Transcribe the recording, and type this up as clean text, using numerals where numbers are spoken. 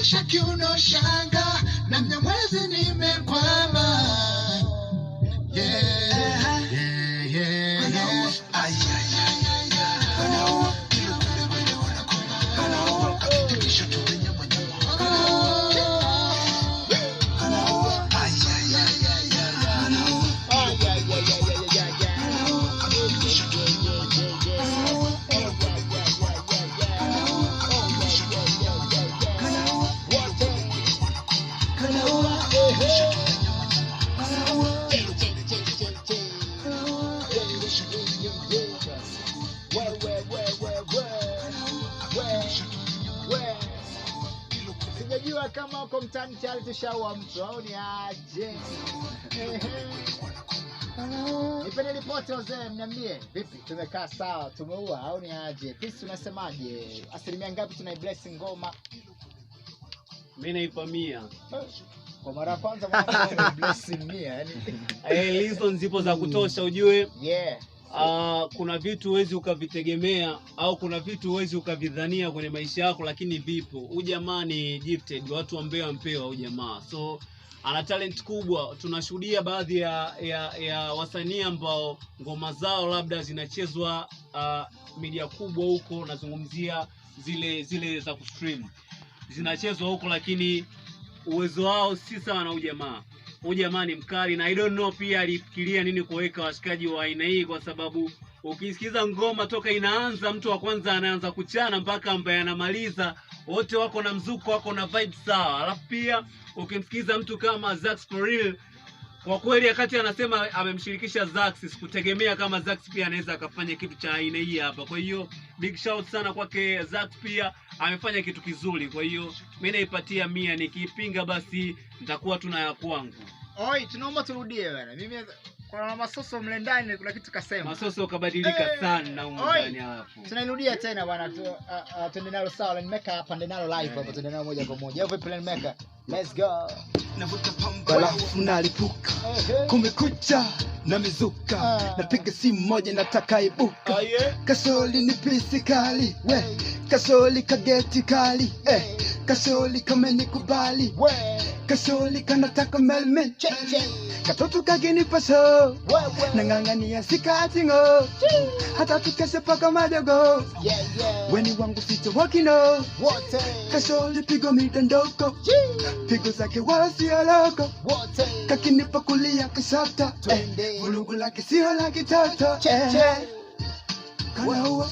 tingisha kiuno shanga na Mnyamwezi nimekwama. Yeah, yeah, yeah. Ay, ay, ay, ay, ay. Tingisha tuwenye mwenye. Ay, ay, ay, ay, Sijajua kama uko mtaani tayari tushaua mtu au ni aje. Nipende ripoti wazee, mniambie vipi, tumekaa sawa, tumeua au ni aje? Pisi unasemaje? Asilimia ngapi tunaibless ngoma? Mimi naipa 100. Kwa mara ya kwanza mwana bless 100 yani. Reasons zipo za kutosha ujue. Yeah. Kuna vitu huwezi ukavitegemea au kuna vitu huwezi ukavidhania kwenye maisha yako, lakini vipo. Huyu jamaa ni gifted, watu ambao wampewa huyu jamaa. So ana talent kubwa. Tunashuhudia baadhi ya wasanii ambao ngoma zao labda zinachezwa media kubwa huko, nazungumzia zile za kustream. Zinachezwa huko lakini uwezo wao si sawa na huyu jamaa. Huyu jamaa ni mkali na I don't know pia alifikiria nini kuweka washikaji wa aina hii, kwa sababu ukisikiza ngoma toka inaanza mtu wa kwanza anaanza kuchana mpaka ambaye anamaliza wote wako na mzuko, wako na vibe sawa. Alafu pia ukimsikiza mtu kama Zax for real, kwa kweli wakati anasema amemshirikisha Zax, sikutegemea kama Zax pia anaweza akafanya kitu cha aina hii hapa. Kwa hiyo big shout sana kwake Zax, pia amefanya kitu kizuri. Kwa hiyo mimi naipatia 100, nikipinga basi nitakuwa tuna ya kwangu. Oi, tunaomba turudie bwana. Mimi kwa Masoso mle ndani kuna kitu kasema. Masoso kabadilika sana huko ndani hapo. Tunairudia tena bwana, tuende nalo sawa, nimeka hapa ndio nalo live hapa, tuende nalo moja kwa moja. Au vipi nimeka? Let's go. Navuta pamba alafu nalipuka. Kumekucha na mizuka. Napiga simu moja nataka ibuka. Kasoli ni pisi kali, we. Kasoli kageti kali, Kasoli kamenikubali, we. Kasoli kanataka melme. Katoto kagenipa so, nang'ang'ania sikati ngo. Hata tukeshe paka madogo. Weni wangu sito wakino. Kasoli pigo mitandoko. Pigo zake wala siyo loko. Kakinipa kulia kushoto. Vulugu lake siyo la kitoto. Kana huwa